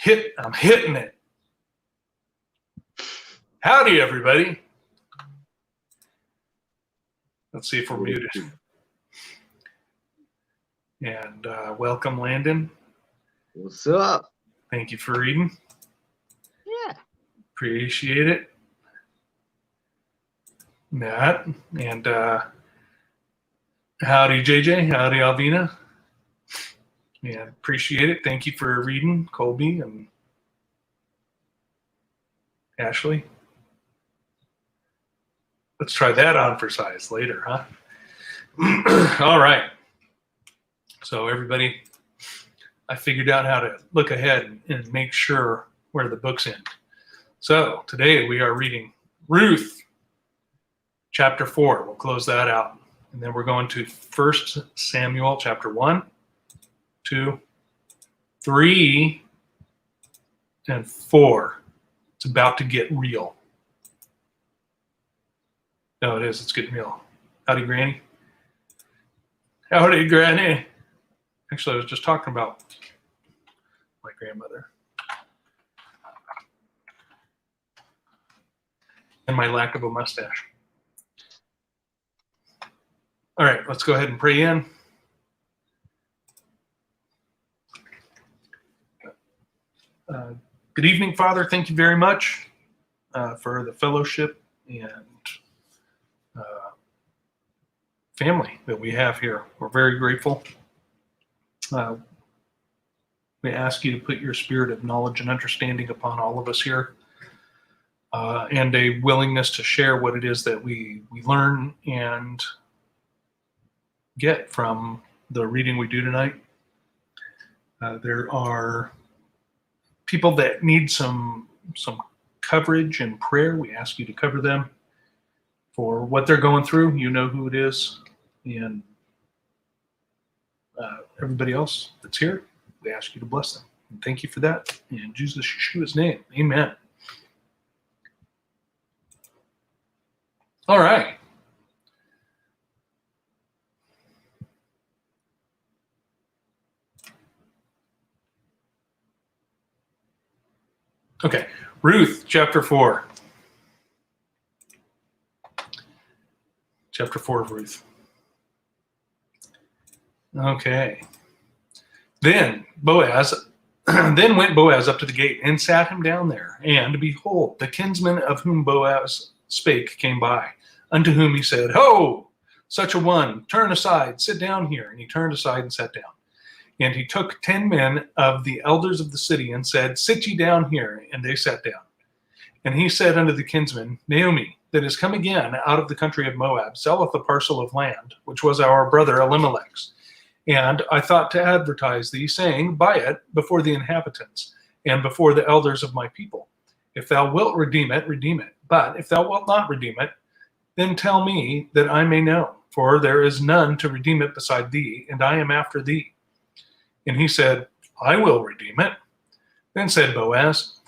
I'm hitting it. Howdy, everybody. Let's see if we're muted. And welcome, Landon. What's up? Thank you for reading. Yeah. Appreciate it. Matt. And howdy, JJ. Howdy, Alvina. Yeah, appreciate it. Thank you for reading, Colby and Ashley. Let's try that on for size later, huh? All right. So everybody, I figured out how to look ahead and make sure where the book's in. So today we are reading Ruth, chapter 4. We'll close that out. And then we're going to 1 Samuel, chapter 1, 2, 3, and 4. It's about to get real. No, it is. It's getting real. Howdy, Granny. Howdy, Granny. Actually, I was just talking about my grandmother and my lack of a mustache. All right, let's go ahead and pray in. Good evening, Father. Thank you very much for the fellowship and family that we have here. We're very grateful. We ask you to put your spirit of knowledge and understanding upon all of us here, and a willingness to share what it is that we learn and get from the reading we do tonight. There are people that need some coverage and prayer. We ask you to cover them for what they're going through. You know who it is. And everybody else that's here, we ask you to bless them. And thank you for that. In Jesus Yeshua's name, amen. All right. Okay, Ruth, chapter 4. Chapter 4 of Ruth. Okay. Then went Boaz up to the gate and sat him down there. And behold, the kinsman of whom Boaz spake came by, unto whom he said, Ho, such a one, turn aside, sit down here. And he turned aside and sat down. And he took 10 men of the elders of the city and said, Sit ye down here. And they sat down. And he said unto the kinsman, Naomi, that is come again out of the country of Moab, selleth a parcel of land, which was our brother Elimelech's. And I thought to advertise thee, saying, Buy it before the inhabitants, and before the elders of my people. If thou wilt redeem it, redeem it. But if thou wilt not redeem it, then tell me that I may know. For there is none to redeem it beside thee, and I am after thee. And he said, I will redeem it. Then said Boaz,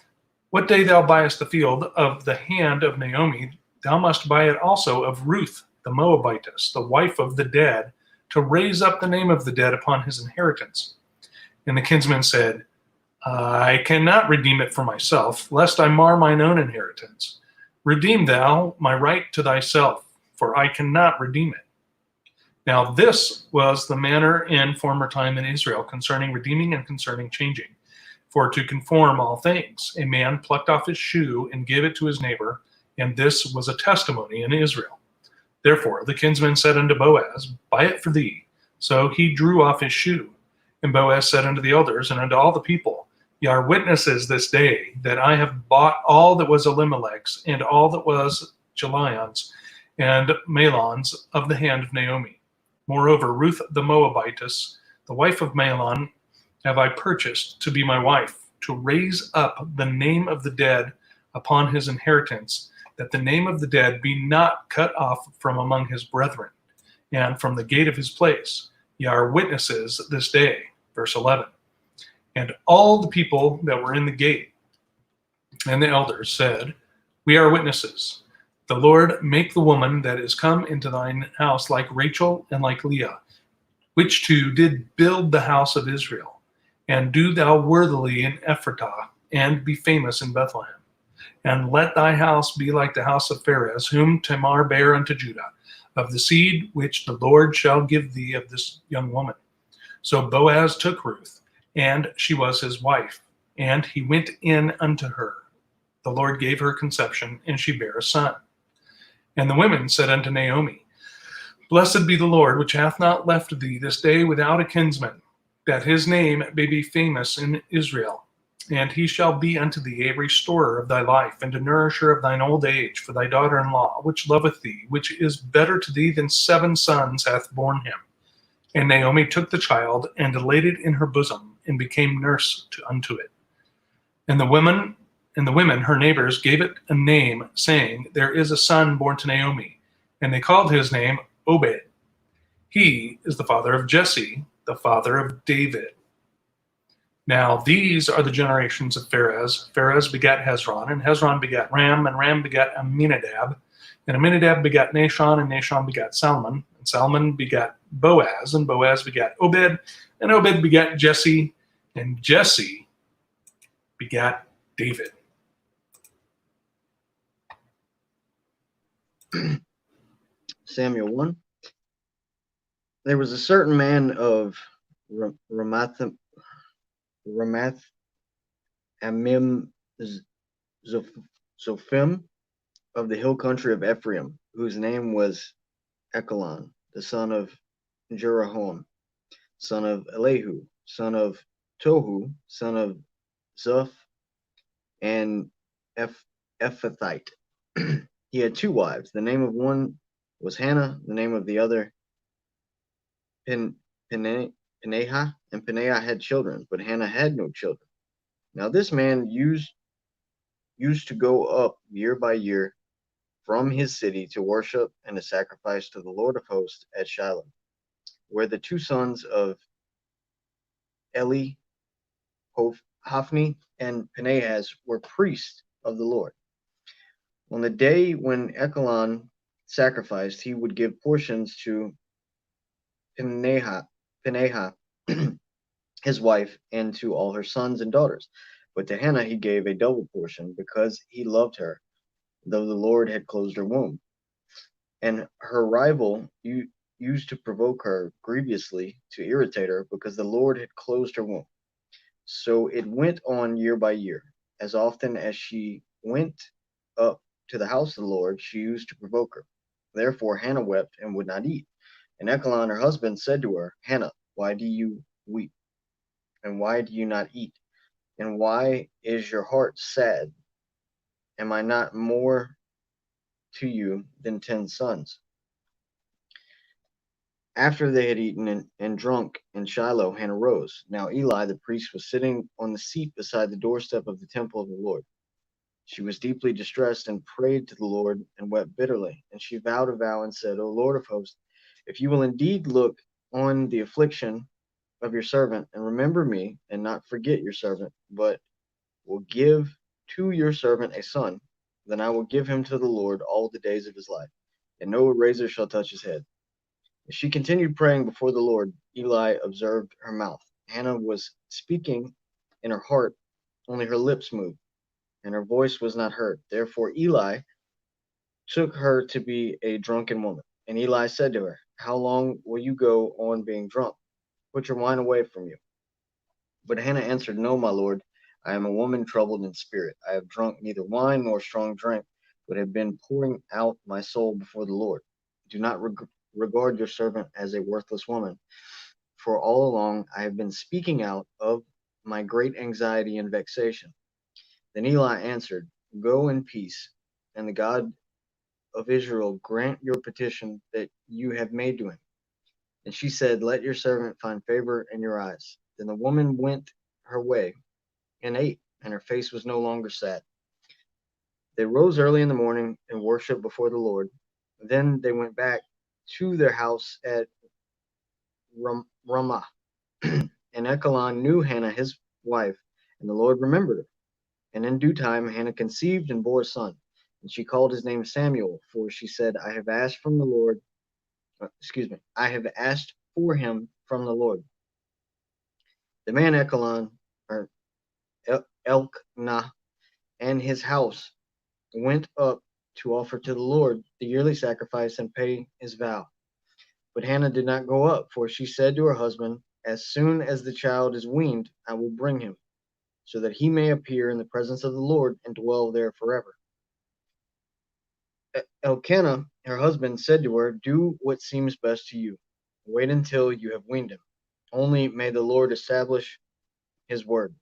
What day thou buyest the field of the hand of Naomi, thou must buy it also of Ruth the Moabitess, the wife of the dead, to raise up the name of the dead upon his inheritance. And the kinsman said, I cannot redeem it for myself, lest I mar mine own inheritance. Redeem thou my right to thyself, for I cannot redeem it. Now this was the manner in former time in Israel concerning redeeming and concerning changing. For to conform all things, a man plucked off his shoe and gave it to his neighbor, and this was a testimony in Israel. Therefore the kinsman said unto Boaz, Buy it for thee. So he drew off his shoe. And Boaz said unto the elders and unto all the people, Ye are witnesses this day that I have bought all that was Elimelech's and all that was Chilion's and Mahlon's of the hand of Naomi. Moreover, Ruth the Moabitess, the wife of Mahlon, have I purchased to be my wife, to raise up the name of the dead upon his inheritance, that the name of the dead be not cut off from among his brethren, and from the gate of his place. Ye are witnesses this day. Verse 11. And all the people that were in the gate and the elders said, We are witnesses. The Lord make the woman that is come into thine house like Rachel and like Leah, which two did build the house of Israel. And do thou worthily in Ephratah, and be famous in Bethlehem. And let thy house be like the house of Pharez, whom Tamar bare unto Judah, of the seed which the Lord shall give thee of this young woman. So Boaz took Ruth, and she was his wife, and he went in unto her. The Lord gave her conception, and she bare a son. And the women said unto Naomi, Blessed be the Lord, which hath not left thee this day without a kinsman, that his name may be famous in Israel. And he shall be unto thee a restorer of thy life, and a nourisher of thine old age, for thy daughter-in-law, which loveth thee, which is better to thee than 7 sons, hath borne him. And Naomi took the child, and laid it in her bosom, and became nurse unto it. And the women, her neighbors, gave it a name, saying, There is a son born to Naomi. And they called his name Obed. He is the father of Jesse, the father of David. Now these are the generations of Pharez. Pharez begat Hezron, and Hezron begat Ram, and Ram begat Amminadab. And Amminadab begat Nahshon, and Nahshon begat Salmon. And Salmon begat Boaz, and Boaz begat Obed, and Obed begat Jesse, and Jesse begat David. Samuel 1. There was a certain man of Ramath Amim Zophim of the hill country of Ephraim, whose name was Echelon, the son of Jeroham, son of Elihu, son of Tohu, son of Zuph, and Ephathite. He had 2 wives. The name of one was Hannah, the name of the other Peninnah, and Peninnah had children, but Hannah had no children. Now this man used to go up year by year from his city to worship and to sacrifice to the Lord of hosts at Shiloh, where the 2 sons of Eli, Hophni, and Phinehas were priests of the Lord. On the day when Echelon sacrificed, he would give portions to Phinehas, his wife, and to all her sons and daughters. But to Hannah he gave a double portion, because he loved her, though the Lord had closed her womb. And her rival used to provoke her grievously to irritate her, because the Lord had closed her womb. So it went on year by year. As often as she went up to the house of the Lord, she used to provoke her. Therefore Hannah wept and would not eat. And Echelon, her husband, said to her, Hannah, why do you weep? And why do you not eat? And why is your heart sad? Am I not more to you than 10 sons? After they had eaten and drunk in Shiloh, Hannah rose. Now Eli the priest was sitting on the seat beside the doorstep of the temple of the Lord. She was deeply distressed and prayed to the Lord and wept bitterly. And she vowed a vow and said, O Lord of hosts, if you will indeed look on the affliction of your servant and remember me and not forget your servant, but will give to your servant a son, then I will give him to the Lord all the days of his life, and no razor shall touch his head. As she continued praying before the Lord, Eli observed her mouth. Hannah was speaking in her heart, only her lips moved, and her voice was not heard. Therefore Eli took her to be a drunken woman. And Eli said to her, How long will you go on being drunk? Put your wine away from you. But Hannah answered, No, my lord, I am a woman troubled in spirit. I have drunk neither wine nor strong drink, but have been pouring out my soul before the Lord. Do not regard your servant as a worthless woman, for all along I have been speaking out of my great anxiety and vexation. Then Eli answered, Go in peace, and the God of Israel grant your petition that you have made to him. And she said, Let your servant find favor in your eyes. Then the woman went her way and ate, and her face was no longer sad. They rose early in the morning and worshipped before the Lord. Then they went back to their house at Ramah. And Echelon knew Hannah his wife, and the Lord remembered her. And in due time Hannah conceived and bore a son. And she called his name Samuel, for she said, I have asked from the Lord, I have asked for him from the Lord. The man Elkanah, and his house went up to offer to the Lord the yearly sacrifice and pay his vow. But Hannah did not go up, for she said to her husband, "As soon as the child is weaned, I will bring him, so that he may appear in the presence of the Lord and dwell there forever." Elkanah, her husband, said to her, "Do what seems best to you. Wait until you have weaned him. Only may the Lord establish his word."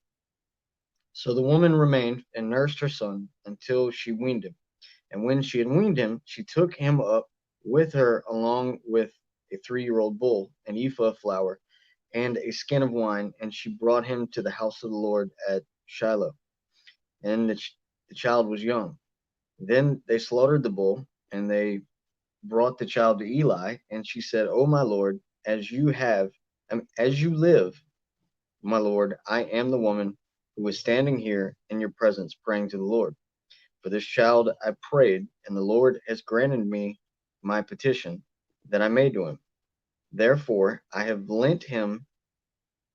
So the woman remained and nursed her son until she weaned him. And when she had weaned him, she took him up with her along with a 3-year-old bull, an ephah of flour, and a skin of wine, and she brought him to the house of the Lord at Shiloh. And the child was young. Then they slaughtered the bull, and they brought the child to Eli, and she said, "O my Lord, as you live, my Lord, I am the woman who was standing here in your presence praying to the Lord. For this child I prayed, and the Lord has granted me my petition that I made to him. Therefore I have lent him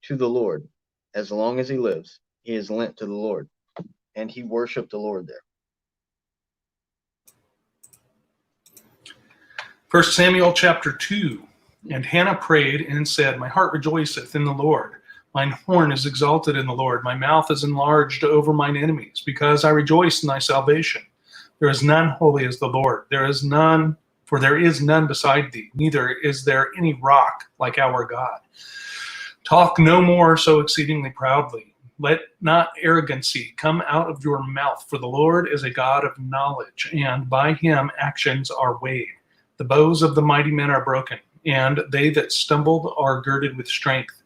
to the Lord. As long as he lives, he is lent to the Lord." And he worshiped the Lord there. 1 Samuel chapter 2. And Hannah prayed and said, "My heart rejoiceth in the Lord. Mine horn is exalted in the Lord. My mouth is enlarged over mine enemies, because I rejoice in thy salvation. There is none holy as the Lord. There is none beside thee, neither is there any rock like our God. Talk no more so exceedingly proudly. Let not arrogancy come out of your mouth, for the Lord is a God of knowledge, and by him actions are weighed. The bows of the mighty men are broken, and they that stumbled are girded with strength.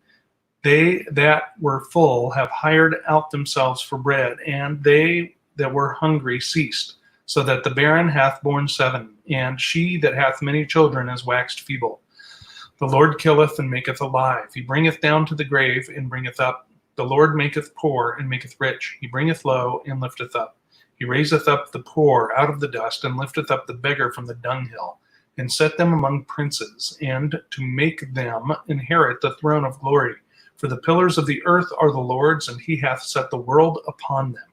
They that were full have hired out themselves for bread, and they that were hungry ceased, so that the barren hath borne 7, and she that hath many children is waxed feeble. The Lord killeth and maketh alive. He bringeth down to the grave and bringeth up. The Lord maketh poor and maketh rich. He bringeth low and lifteth up. He raiseth up the poor out of the dust, and lifteth up the beggar from the dunghill, and set them among princes, and to make them inherit the throne of glory. For the pillars of the earth are the Lord's, and he hath set the world upon them.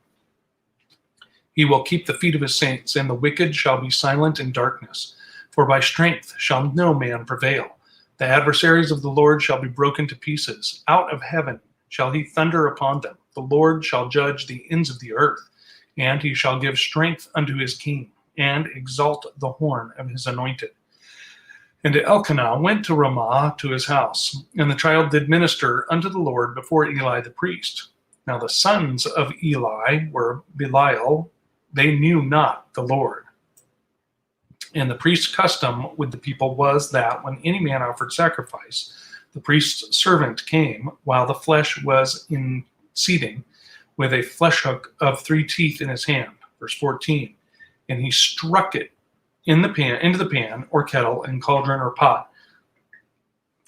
He will keep the feet of his saints, and the wicked shall be silent in darkness. For by strength shall no man prevail. The adversaries of the Lord shall be broken to pieces. Out of heaven shall he thunder upon them. The Lord shall judge the ends of the earth, and he shall give strength unto his king, and exalt the horn of his anointed. And Elkanah went to Ramah to his house, and the child did minister unto the Lord before Eli the priest. Now the sons of Eli were Belial, they knew not the Lord. And the priest's custom with the people was that when any man offered sacrifice, the priest's servant came while the flesh was in seething, with a flesh hook of 3 teeth in his hand. Verse 14. And he struck it into the pan or kettle and cauldron or pot.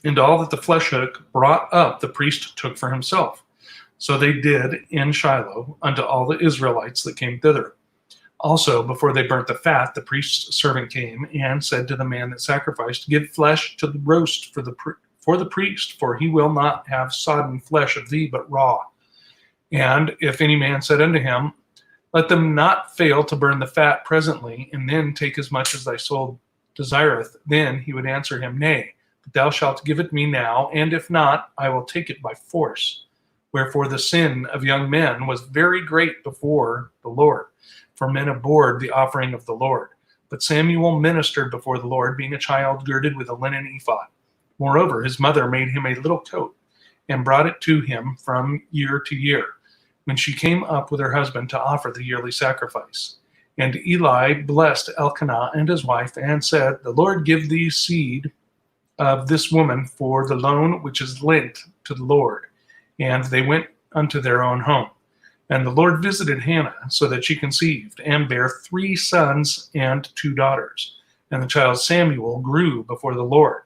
And all that the flesh hook brought up, the priest took for himself. So they did in Shiloh unto all the Israelites that came thither. Also, before they burnt the fat, the priest's servant came and said to the man that sacrificed, "Give flesh to the roast for the priest, for he will not have sodden flesh of thee, but raw." And if any man said unto him, "Let them not fail to burn the fat presently, and then take as much as thy soul desireth," then he would answer him, "Nay, but thou shalt give it me now, and if not, I will take it by force." Wherefore the sin of young men was very great before the Lord, for men abhorred the offering of the Lord. But Samuel ministered before the Lord, being a child girded with a linen ephod. Moreover, his mother made him a little coat, and brought it to him from year to year, when she came up with her husband to offer the yearly sacrifice. And Eli blessed Elkanah and his wife, and said, "The Lord give thee seed of this woman for the loan which is lent to the Lord." And they went unto their own home. And the Lord visited Hannah, so that she conceived, and bare 3 sons and 2 daughters. And the child Samuel grew before the Lord.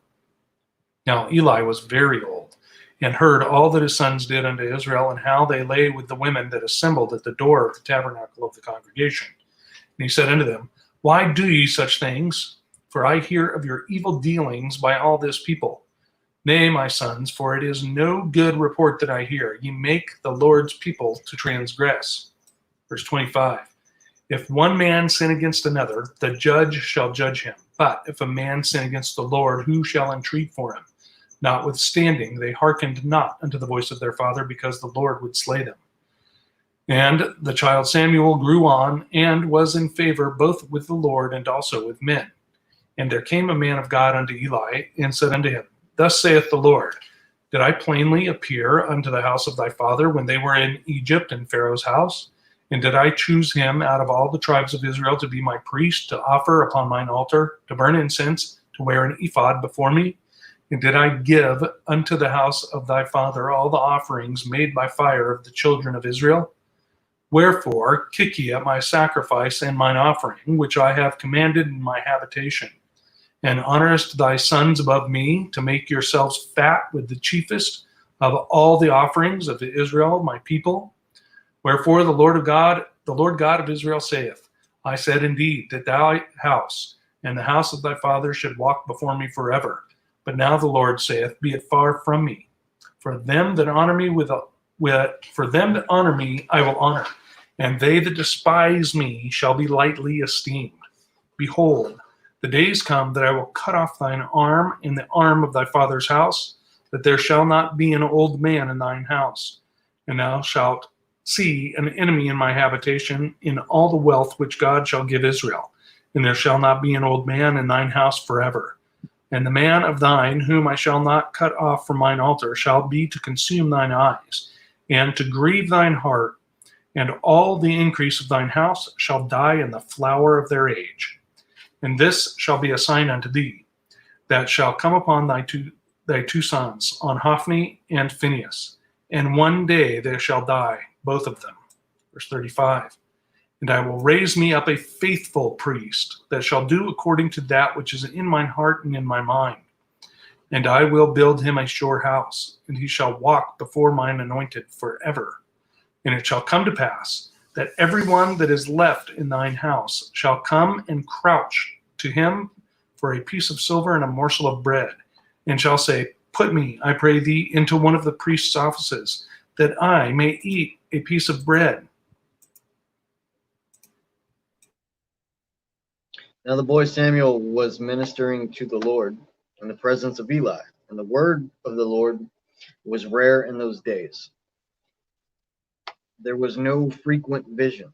Now Eli was very old, and heard all that his sons did unto Israel, and how they lay with the women that assembled at the door of the tabernacle of the congregation. And he said unto them, "Why do ye such things? For I hear of your evil dealings by all this people. Nay, my sons, for it is no good report that I hear. Ye make the Lord's people to transgress. Verse 25. If one man sin against another, the judge shall judge him. But if a man sin against the Lord, who shall entreat for him? Notwithstanding, they hearkened not unto the voice of their father, because the Lord would slay them. And the child Samuel grew on, and was in favor both with the Lord and also with men. And there came a man of God unto Eli, and said unto him, Thus saith the Lord, Did I plainly appear unto the house of thy father when they were in Egypt in Pharaoh's house? And did I choose him out of all the tribes of Israel to be my priest, to offer upon mine altar, to burn incense, to wear an ephod before me? And did I give unto the house of thy father all the offerings made by fire of the children of Israel? Wherefore kick ye at my sacrifice and mine offering, which I have commanded in my habitation? And honorest thy sons above me, to make yourselves fat with the chiefest of all the offerings of Israel, my people? Wherefore the Lord God of Israel saith, I said indeed that thy house and the house of thy father should walk before me forever. But now the Lord saith, Be it far from me. For them that honor me I will honor, and they that despise me shall be lightly esteemed. Behold, the days come that I will cut off thine arm and the arm of thy father's house, that there shall not be an old man in thine house. And thou shalt see an enemy in my habitation, in all the wealth which God shall give Israel. And there shall not be an old man in thine house forever. And the man of thine, whom I shall not cut off from mine altar, shall be to consume thine eyes, and to grieve thine heart, and all the increase of thine house shall die in the flower of their age. And this shall be a sign unto thee, that shall come upon thy two sons, on Hophni and Phinehas, and one day they shall die, both of them. Verse 35. And I will raise me up a faithful priest, that shall do according to that which is in mine heart and in my mind. And I will build him a sure house, and he shall walk before mine anointed forever. And it shall come to pass, that every one that is left in thine house shall come and crouch to him for a piece of silver and a morsel of bread, and shall say, Put me, I pray thee, into one of the priest's offices, that I may eat a piece of bread. Now the boy Samuel was ministering to the Lord in the presence of Eli, and the word of the Lord was rare in those days. There was no frequent vision.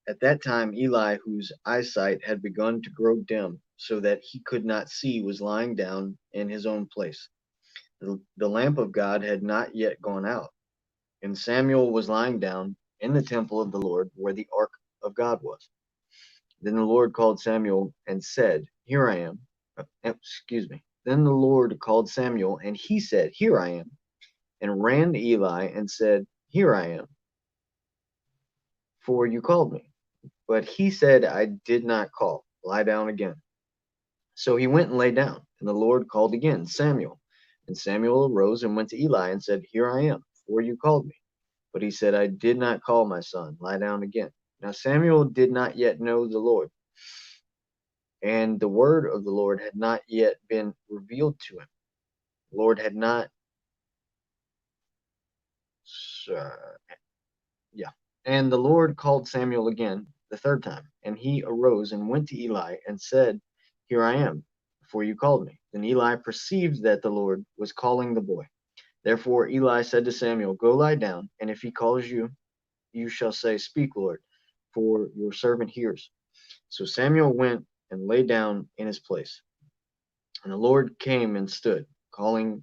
At that time, Eli, whose eyesight had begun to grow dim, so that he could not see, was lying down in his own place. The lamp of God had not yet gone out, and Samuel was lying down in the temple of the Lord, where the ark of God was. Then the Lord called Samuel and said, Here I am. Then the Lord called Samuel, and he said, Here I am, and ran to Eli and said, Here I am, for you called me. But he said, I did not call. Lie down again. So he went and lay down, and the Lord called again, Samuel. And Samuel arose and went to Eli and said, Here I am, for you called me. But he said, I did not call, my son. Lie down again. Now Samuel did not yet know the Lord, and the word of the Lord had not yet been revealed to him. The Lord had not, And the Lord called Samuel again the third time, and he arose and went to Eli and said, Here I am, for you called me. Then Eli perceived that the Lord was calling the boy. Therefore Eli said to Samuel, Go lie down, and if he calls you, you shall say, Speak, Lord, for your servant hears. So Samuel went and lay down in his place. And the Lord came and stood, calling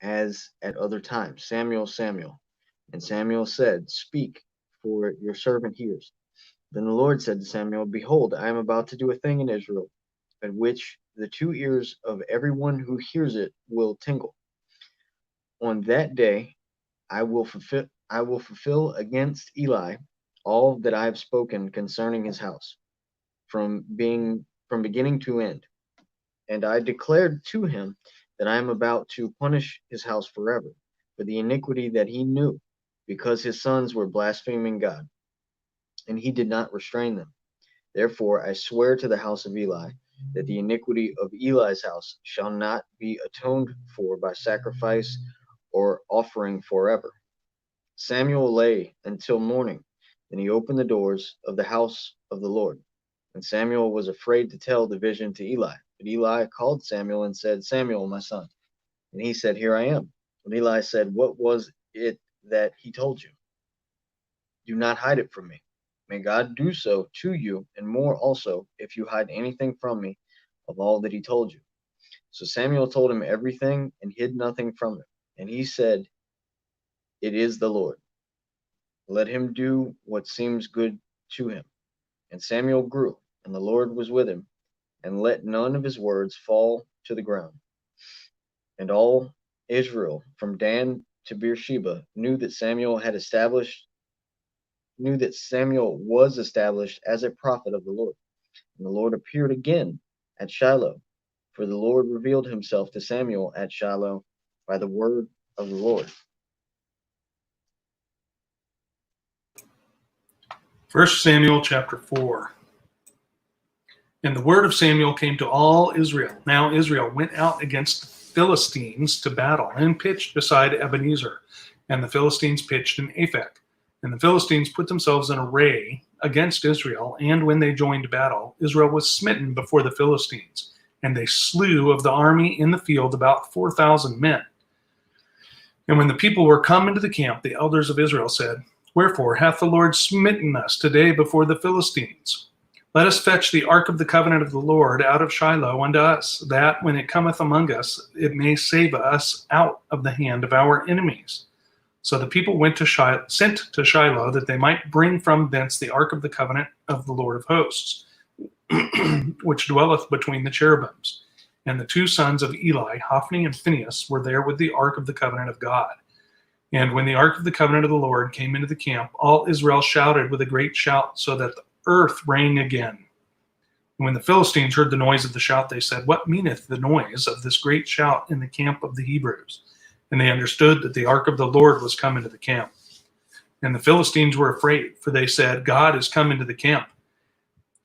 as at other times, Samuel, Samuel. And Samuel said, Speak, for your servant hears. Then the Lord said to Samuel, Behold, I am about to do a thing in Israel, at which the two ears of everyone who hears it will tingle. On that day I will fulfill against Eli all that I have spoken concerning his house, from beginning to end. And I declared to him that I am about to punish his house forever for the iniquity that he knew, because his sons were blaspheming God, and he did not restrain them. Therefore I swear to the house of Eli that the iniquity of Eli's house shall not be atoned for by sacrifice or offering forever. Samuel lay until morning, then he opened the doors of the house of the Lord. And Samuel was afraid to tell the vision to Eli. But Eli called Samuel and said, Samuel, my son. And he said, Here I am. And Eli said, What was it that he told you? Do not hide it from me. May God do so to you, and more also, if you hide anything from me of all that he told you. So Samuel told him everything and hid nothing from him. And he said, It is the Lord. Let him do what seems good to him. And Samuel grew, and the Lord was with him, and let none of his words fall to the ground. And all Israel, from Dan to Beersheba, knew that Samuel was established as a prophet of the Lord. And the Lord appeared again at Shiloh, for the Lord revealed himself to Samuel at Shiloh by the word of the Lord. 1 Samuel chapter 4. And the word of Samuel came to all Israel. Now Israel went out against the Philistines to battle and pitched beside Ebenezer. And the Philistines pitched in Aphek. And the Philistines put themselves in array against Israel. And when they joined battle, Israel was smitten before the Philistines. And they slew of the army in the field about 4,000 men. And when the people were come into the camp, the elders of Israel said, Wherefore hath the Lord smitten us today before the Philistines? Let us fetch the ark of the covenant of the Lord out of Shiloh unto us, that when it cometh among us, it may save us out of the hand of our enemies. So the people sent to Shiloh, that they might bring from thence the ark of the covenant of the Lord of hosts, which dwelleth between the cherubims. And the two sons of Eli, Hophni and Phinehas, were there with the ark of the covenant of God. And when the ark of the covenant of the Lord came into the camp, all Israel shouted with a great shout, so that the earth rang again. And when the Philistines heard the noise of the shout, they said, What meaneth the noise of this great shout in the camp of the Hebrews? And they understood that the ark of the Lord was come into the camp. And the Philistines were afraid, for they said, God is come into the camp.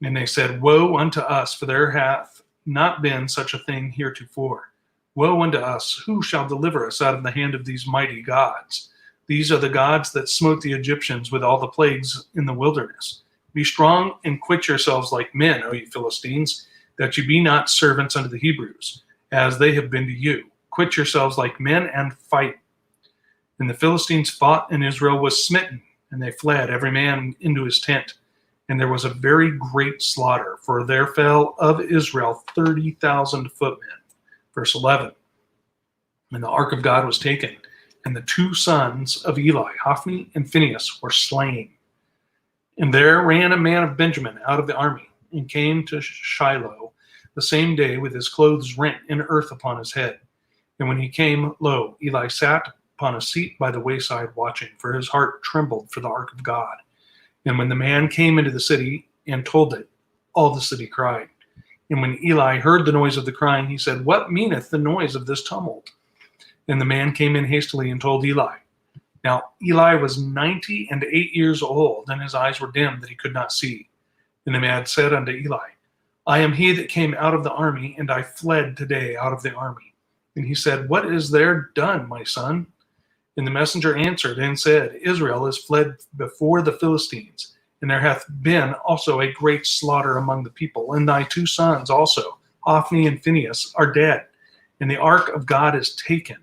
And they said, Woe unto us, for there hath not been such a thing heretofore. Woe unto us, who shall deliver us out of the hand of these mighty gods? These are the gods that smote the Egyptians with all the plagues in the wilderness. Be strong and quit yourselves like men, O ye Philistines, that ye be not servants unto the Hebrews, as they have been to you. Quit yourselves like men and fight. And the Philistines fought, and Israel was smitten, and they fled, every man into his tent. And there was a very great slaughter, for there fell of Israel 30,000 footmen. Verse 11, and the ark of God was taken, and the two sons of Eli, Hophni and Phinehas, were slain. And there ran a man of Benjamin out of the army, and came to Shiloh the same day with his clothes rent and earth upon his head. And when he came, lo, Eli sat upon a seat by the wayside watching, for his heart trembled for the ark of God. And when the man came into the city and told it, all the city cried. And when Eli heard the noise of the crying, he said, What meaneth the noise of this tumult? And the man came in hastily and told Eli. Now Eli was 98 years old, and his eyes were dim that he could not see. And the man said unto Eli, I am he that came out of the army, and I fled today out of the army. And he said, What is there done, my son? And the messenger answered and said, Israel is fled before the Philistines, and there hath been also a great slaughter among the people. And thy two sons also, Hophni and Phinehas, are dead, and the ark of God is taken.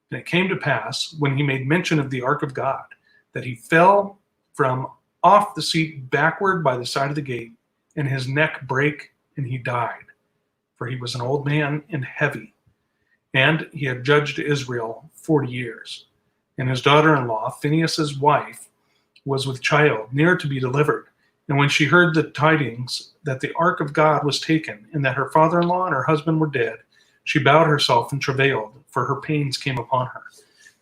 And it came to pass, when he made mention of the ark of God, that he fell from off the seat backward by the side of the gate, and his neck brake, and he died. For he was an old man and heavy, and he had judged Israel 40 years. And his daughter-in-law, Phinehas's wife, was with child, near to be delivered. And when she heard the tidings that the ark of God was taken, and that her father-in-law and her husband were dead, she bowed herself and travailed, for her pains came upon her.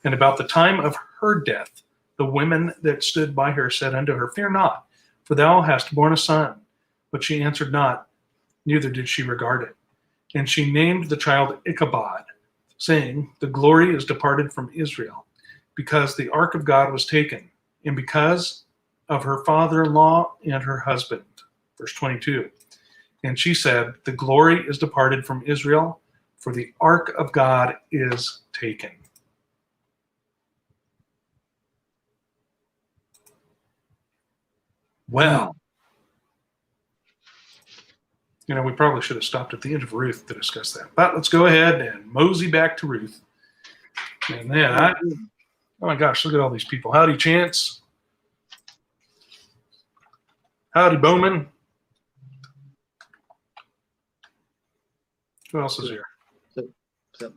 And about the time of her death, the women that stood by her said unto her, Fear not, for thou hast borne a son. But she answered not, neither did she regard it. And she named the child Ichabod, saying, The glory is departed from Israel, because the ark of God was taken, and because of her father-in-law and her husband. Verse 22. And she said, "The glory is departed from Israel, for the ark of God is taken." Well, we probably should have stopped at the end of Ruth to discuss that. But let's go ahead and mosey back to Ruth. And then, oh my gosh, look at all these people. Howdy, Chance. Howdy, Bowman. Who else is here? Sup.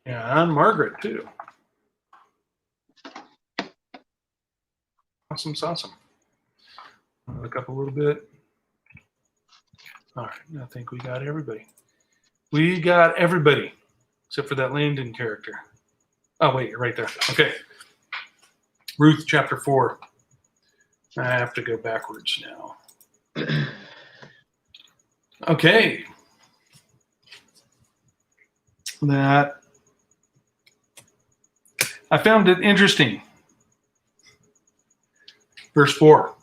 Yeah, and Margaret, too. Awesome. Look up a little bit. All right, I think we got everybody. We got everybody, except for that Landon character. Oh, wait, you're right there. Okay. Ruth chapter 4. I have to go backwards now. Okay. That I found it interesting. Verse 4.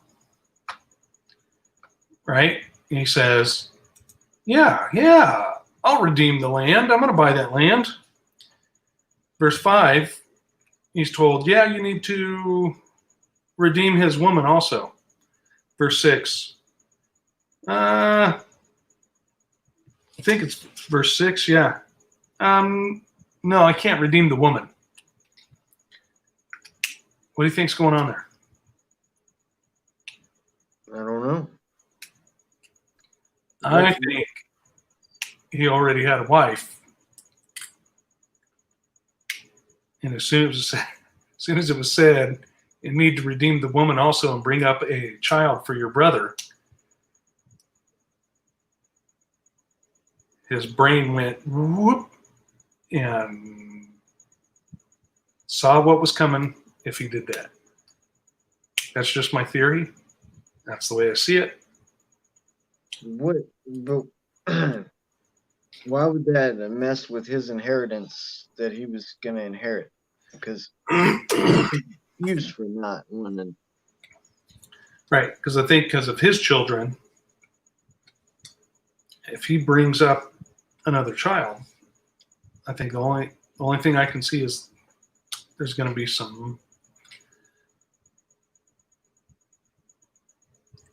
Right? And he says, yeah, I'll redeem the land. I'm going to buy that land. Verse 5, he's told, yeah, you need to redeem his woman also. Verse 6, I think it's verse 6, yeah. No, I can't redeem the woman. What do you think's going on there? I don't know. I think he already had a wife. And as soon as it was said, you need to redeem the woman also and bring up a child for your brother, his brain went whoop and saw what was coming if he did that. That's just my theory. That's the way I see it. What? But why would that mess with his inheritance that he was going to inherit? Because used for not wanting. Right, because I think because of his children, if he brings up another child, I think the only thing I can see is there's going to be some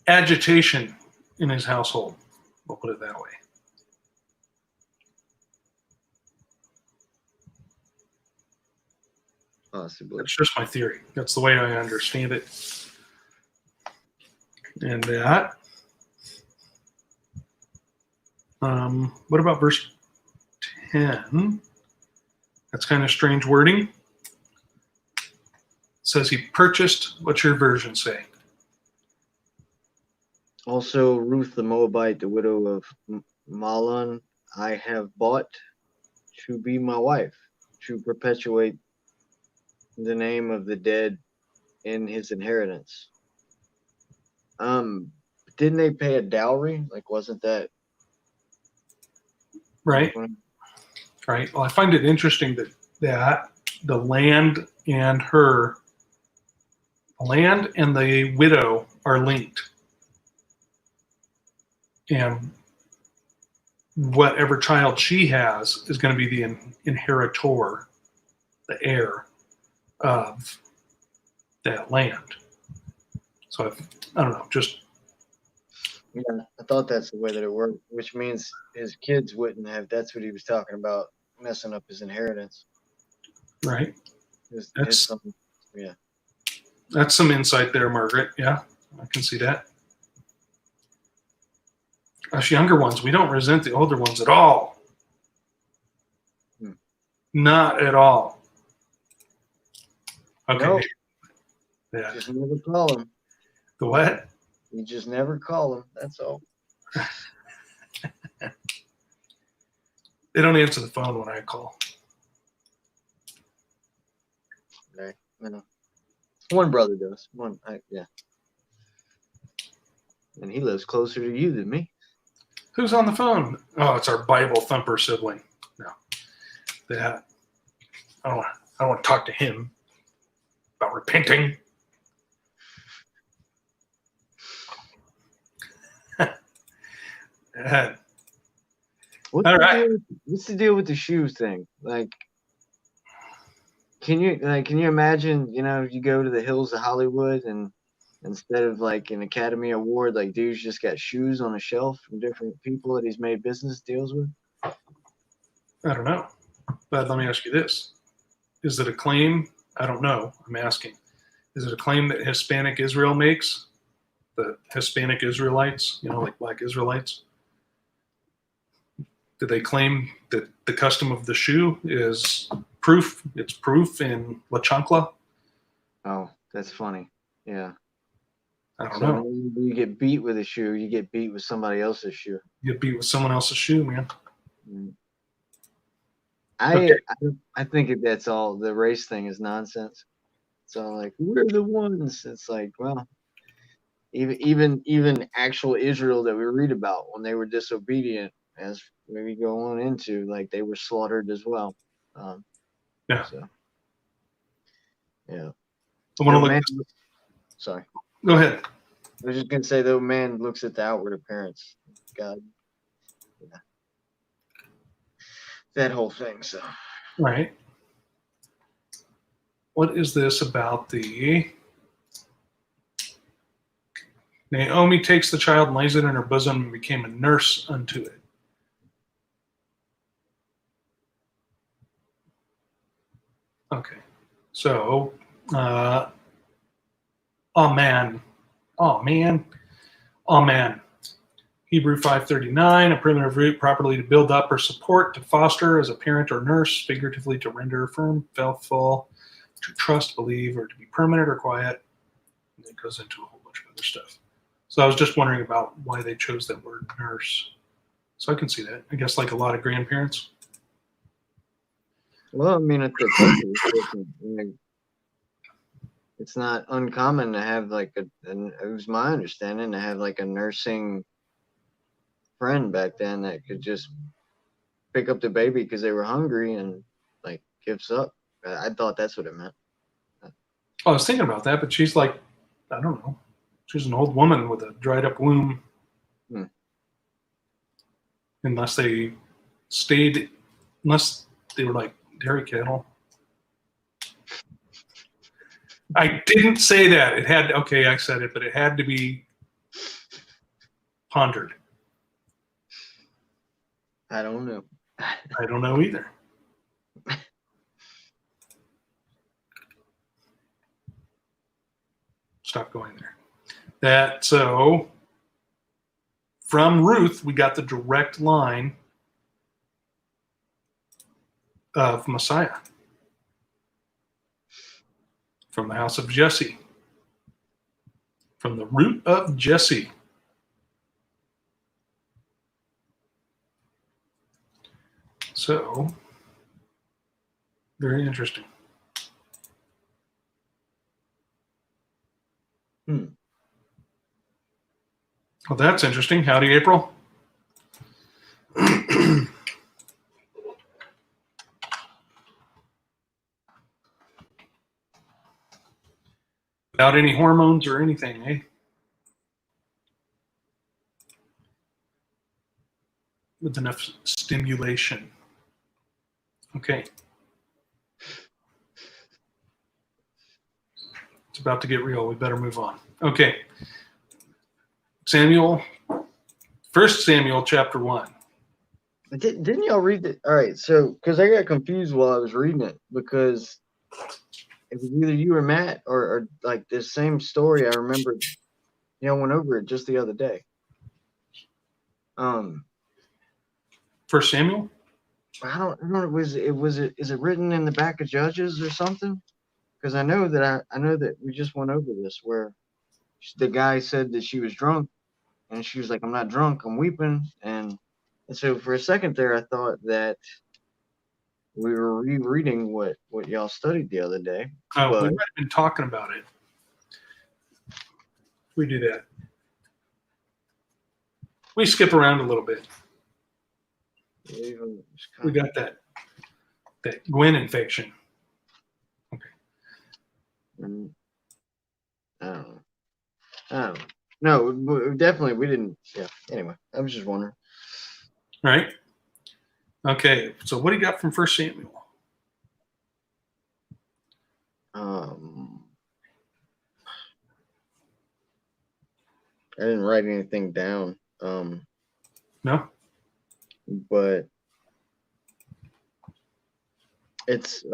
agitation in his household. We'll put it that way. Possibly. That's just my theory. That's the way I understand it. And that. What about verse 10? That's kind of strange wording. It says he purchased. What's your version say? Also, Ruth the Moabite, the widow of Mahlon, I have bought to be my wife, to perpetuate the name of the dead in his inheritance. Didn't they pay a dowry? Like, wasn't that Right. Right. Well, I find it interesting that the land and the widow are linked. And whatever child she has is going to be the inheritor, the heir of that land. So I don't know, just. Yeah, I thought that's the way that it worked, which means his kids wouldn't have. That's what he was talking about, messing up his inheritance. Right. Yeah. That's some insight there, Margaret. Yeah, I can see that. Us younger ones, we don't resent the older ones at all. Not at all. Okay. No. Yeah. Just never call him. The what? You just never call him. That's all. They don't answer the phone when I call. Right. No. One brother does. Yeah. And he lives closer to you than me. Who's on the phone? Oh, it's our Bible thumper sibling. No. That. I don't want to talk to him about repenting. Uh, What's all the right. deal? What's the deal with the shoe thing? Like, can you imagine? You know, you go to the hills of Hollywood, and instead of like an Academy Award, like dude's just got shoes on a shelf from different people that he's made business deals with. I don't know. But let me ask you this. Is it a claim? I don't know. I'm asking. Is it a claim that Hispanic Israel makes? The Hispanic Israelites, like black Israelites? Do they claim that the custom of the shoe is proof? It's proof in La Chancla? Oh, that's funny. Yeah. I don't So know. when you get beat with a shoe, you get beat with somebody else's shoe. You get beat with someone else's shoe, man. Mm. Okay. I think that's all. The race thing is nonsense. So like we're the ones. It's like, well, even actual Israel that we read about when they were disobedient, as we go on into, like they were slaughtered as well. Um, Yeah. so yeah. I want to Though look. man, sorry. Go ahead. I was just gonna say though man looks at the outward appearance. God, yeah. That whole thing. So Right. What is this about the Naomi takes the child and lays it in her bosom and became a nurse unto it. Okay. So, oh man. Oh man. Oh man. Hebrew 539, a primitive root properly to build up or support, to foster as a parent or nurse, figuratively to render firm, faithful, to trust, believe, or to be permanent or quiet. And it goes into a whole bunch of other stuff. So I was just wondering about why they chose that word nurse. So I can see that. I guess like a lot of grandparents. well, I mean, at the culture, it's not uncommon to have like and it was my understanding to have like a nursing friend back then that could just pick up the baby because they were hungry and like gives up. I thought that's what it meant. I was thinking about that, but she's like, I don't know. She's an old woman with a dried up womb. Hmm. Unless they were like dairy cattle. I didn't say that. I said it, but it had to be pondered. I don't know. I don't know either. Stop going there. So from Ruth, we got the direct line of Messiah from the house of Jesse, from the root of Jesse. So, very interesting. Well, that's interesting. Howdy, April. Without any hormones or anything, eh? With enough stimulation. Okay. It's about to get real. We better move on. Okay. First Samuel chapter 1. Didn't y'all read it? All right, so because I got confused while I was reading it because it was either you or Matt or like this same story. I remember y'all went over it just the other day. First Samuel? I don't know. Is it written in the back of Judges or something? Because I know that we just went over this where the guy said that she was drunk, and she was like, "I'm not drunk. I'm weeping." And so for a second there, I thought that we were rereading what y'all studied the other day. Oh, But we might have been talking about it. We do that. We skip around a little bit. We got that Gwen infection. Okay. I don't know. No, definitely we didn't. Yeah. Anyway, I was just wondering. Right? Okay, so what do you got from 1 Samuel? I didn't write anything down. No? But it's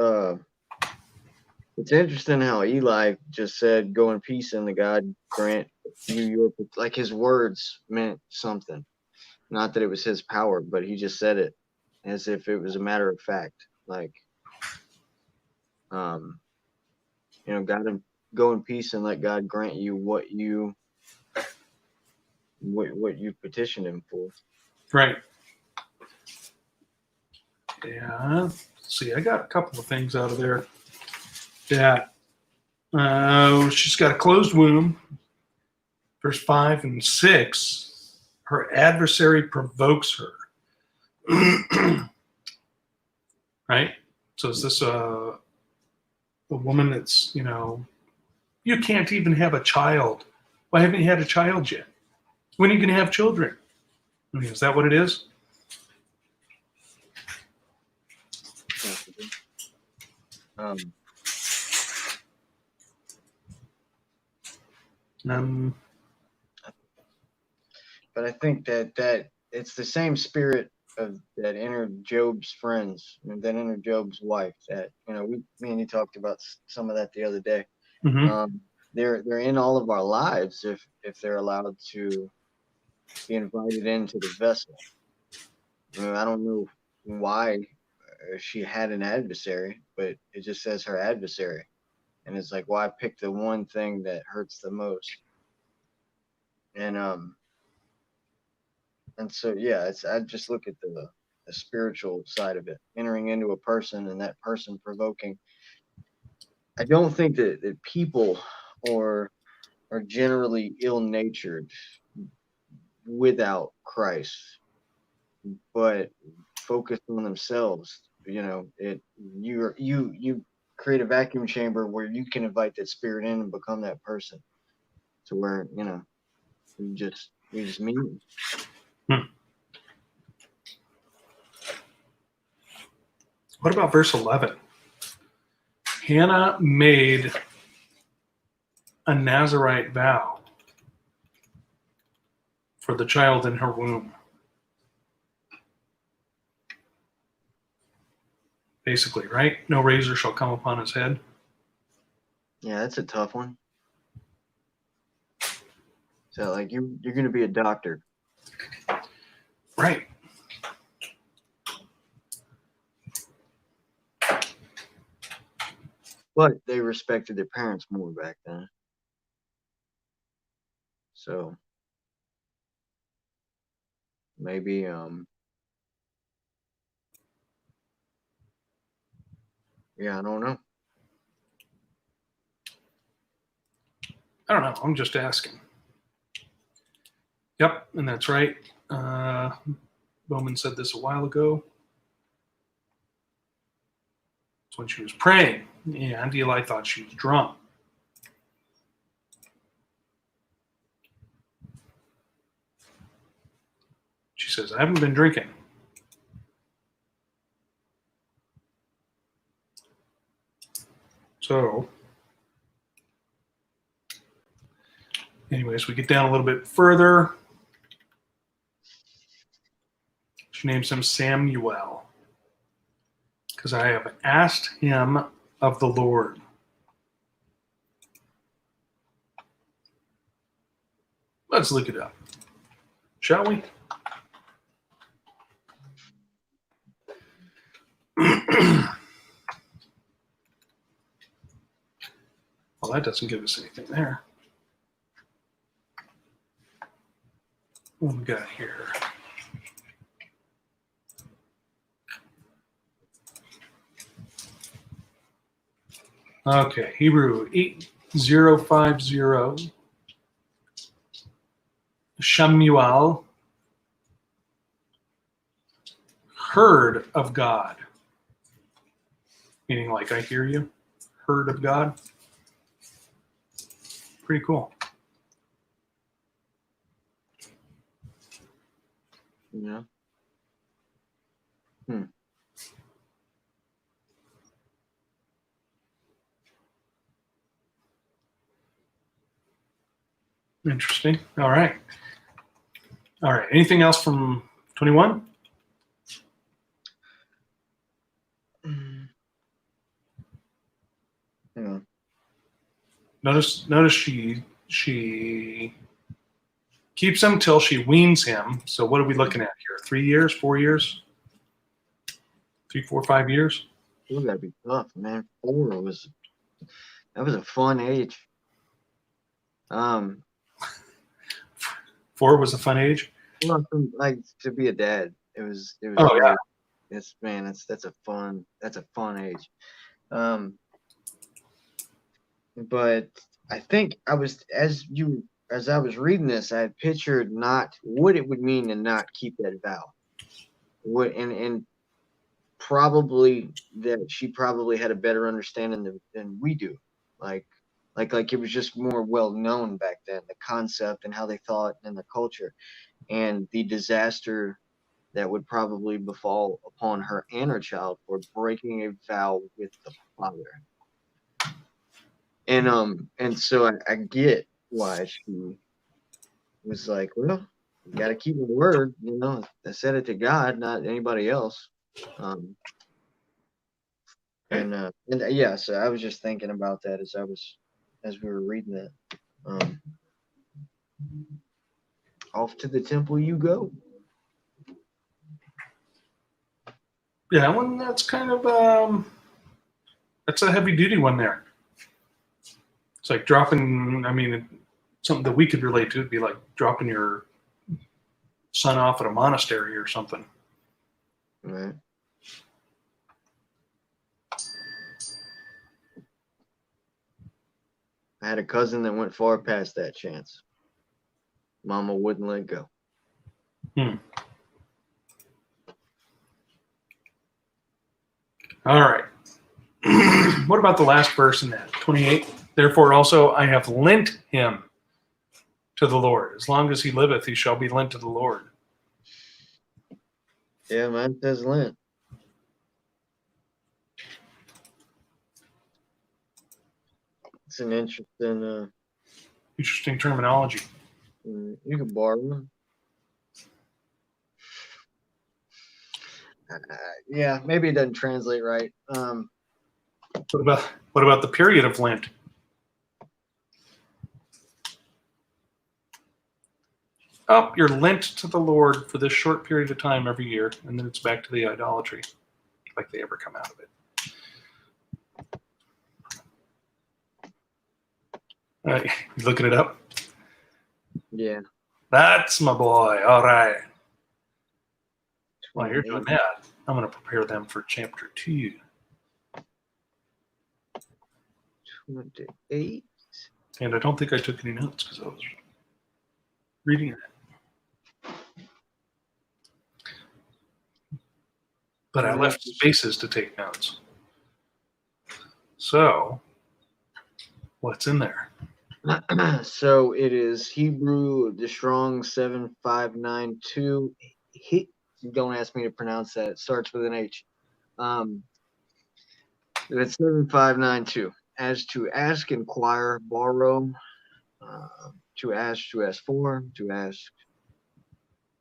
interesting how Eli just said, "Go in peace, and the God grant you your," like his words meant something. Not that it was his power, but he just said it as if it was a matter of fact. Like, God, go in peace and let God grant you what you petitioned him for. Right. Yeah. Let's see, I got a couple of things out of there. That she's got a closed womb. Verse 5 and 6, her adversary provokes her. Right? So is this a woman that's, you can't even have a child. Why haven't you had a child yet? When are you going to have children? I mean, is that what it is? Um, but I think that it's the same spirit that entered Job's friends and that entered Job's wife. That me and you talked about some of that the other day. Mm-hmm. They're in all of our lives if they're allowed to be invited into the vessel. I don't know why she had an adversary, but it just says her adversary, and it's like, why pick the one thing that hurts the most? And so yeah, I just look at the spiritual side of it, entering into a person and that person provoking. I don't think that people are generally ill-natured without Christ, but focused on themselves. You create a vacuum chamber where you can invite that spirit in and become that person, to where you're just mean. What about verse 11? Hannah made a Nazirite vow for the child in her womb. Basically, right? No razor shall come upon his head. Yeah, that's a tough one. So like you're going to be a doctor. Right. But they respected their parents more back then. So maybe yeah, I don't know. I don't know. I'm just asking. Yep, and that's right. Bowman said this a while ago. It's when she was praying, and Eli thought she was drunk. She says, I haven't been drinking. So, anyways, we get down a little bit further. She names him Samuel, because I have asked him of the Lord. Let's look it up, shall we? Well, that doesn't give us anything there. What do we got here? Okay, Hebrew 8050. Shamuel heard of God, meaning like I hear you, heard of God. Pretty cool. Yeah. Hmm. Interesting. All right. All right. Anything else from 21? Hang on. Notice she keeps him till she weans him. So what are we looking at here? 3 years, 4 years, 3, 4, 5 years? It gotta be tough, man. 4 was a fun age. 4 was a fun age. Well, like to be a dad, it was Oh really. yeah. It's man, that's a fun age. But I think I was as I was reading this, I had pictured not what it would mean to not keep that vow. What and probably that she probably had a better understanding than we do. Like like it was just more well known back then, the concept and how they thought in the culture, and the disaster that would probably befall upon her and her child for breaking a vow with the father. And so I get why she was like, well, you got to keep the word, you know. I said it to God, not anybody else. Um, and yeah, so I was just thinking about that as we were reading that. Um, off to the temple you go. Yeah, one that's kind of that's a heavy duty one there. It's like dropping. I mean, something that we could relate to would be like dropping your son off at a monastery or something. Right. I had a cousin that went far past that chance. Mama wouldn't let go. All right. What about the last verse in that? 28. Therefore also I have lent him to the Lord. As long as he liveth, he shall be lent to the Lord. Yeah, mine says Lent. It's an Interesting terminology. you can borrow one. Yeah, maybe it doesn't translate right. What about the period of Lent? Oh, you're lent to the Lord for this short period of time every year, and then it's back to the idolatry, like they ever come out of it. You looking it up? Yeah. That's my boy. All right. While you're 28. doing that, I'm going to prepare them for chapter 2. 28. And I don't think I took any notes because I was reading it. But I left spaces to take notes. So, what's in there? So it is Hebrew, the Strong 7592. Don't ask me to pronounce that. It starts with an H. It's 7592. As to ask, inquire, borrow, to ask for, to ask,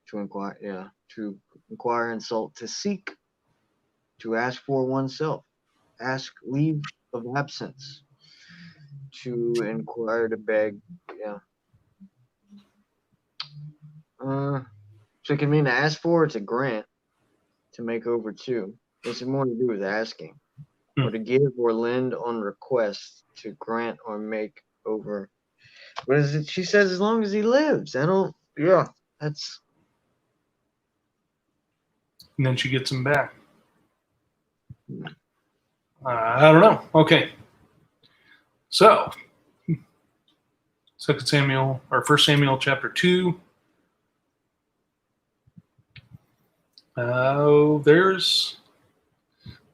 to inquire, yeah, to inquire, insult, to seek, to ask for oneself, ask leave of absence, to inquire, to beg, yeah. So it can mean to ask for, to grant, to make over to. It's more to do with asking, or to give or lend on request, to grant or make over. What is it? She says, as long as he lives. I don't. Yeah, that's. And then she gets him back. I don't know. Okay. So, 2 Samuel, or 1 Samuel chapter 2.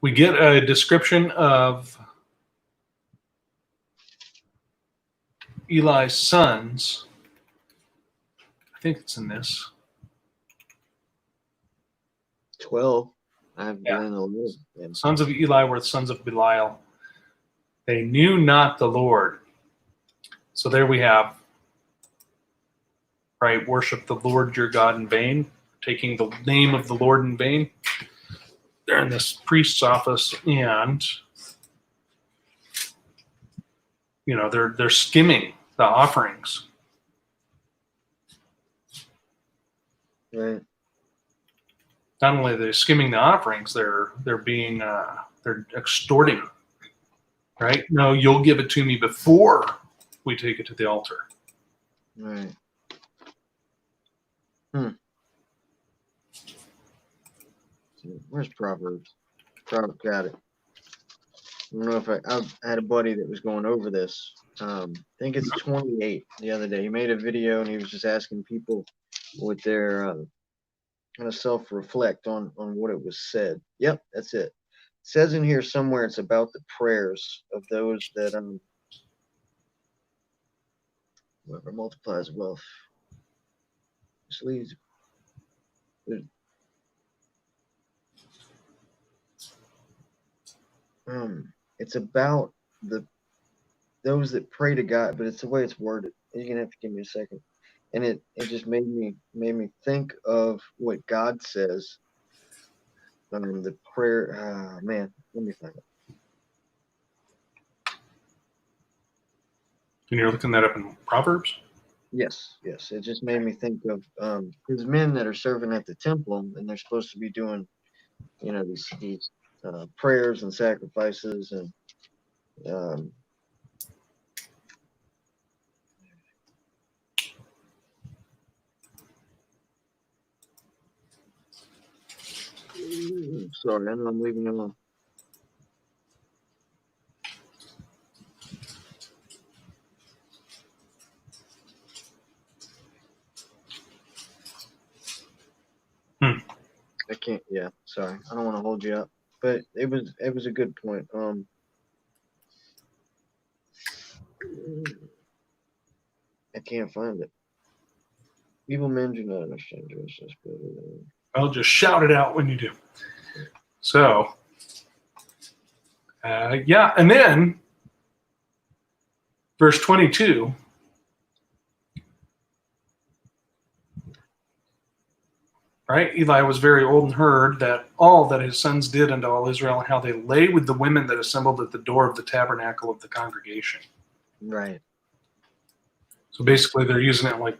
We get a description of Eli's sons. I think it's in this. 12. I've Yeah. learned a little. Yeah. Sons of Eli were the sons of Belial. They knew not the Lord. So there we have, right, worship the Lord your God in vain, taking the name of the Lord in vain. They're in this priest's office, and they're skimming the offerings. Right. Not only are they skimming the offerings, they're extorting. Right? No, you'll give it to me before we take it to the altar. Right. Where's Proverbs? Proverbs got it. I don't know if I had a buddy that was going over this. I think it's 28 the other day. He made a video and he was just asking people with their kind of self-reflect on what it was said. Yep, that's it. It says in here somewhere it's about the prayers of those that whoever multiplies wealth. This leads. It's about those that pray to God, but it's the way it's worded. You're gonna have to give me a second. And it just made me think of what God says. The prayer. Man, let me find it. And you're looking that up in Proverbs? Yes. It just made me think of these men that are serving at the temple, and they're supposed to be doing, these prayers and sacrifices and sorry, I know I'm leaving you alone. I can't. Yeah, sorry. I don't want to hold you up, but it was a good point. I can't find it. Evil men do not understand justice, but I'll just shout it out when you do. So, yeah, and then verse 22. Right? Eli was very old and heard that all that his sons did unto all Israel, and how they lay with the women that assembled at the door of the tabernacle of the congregation. right. So basically, they're using it like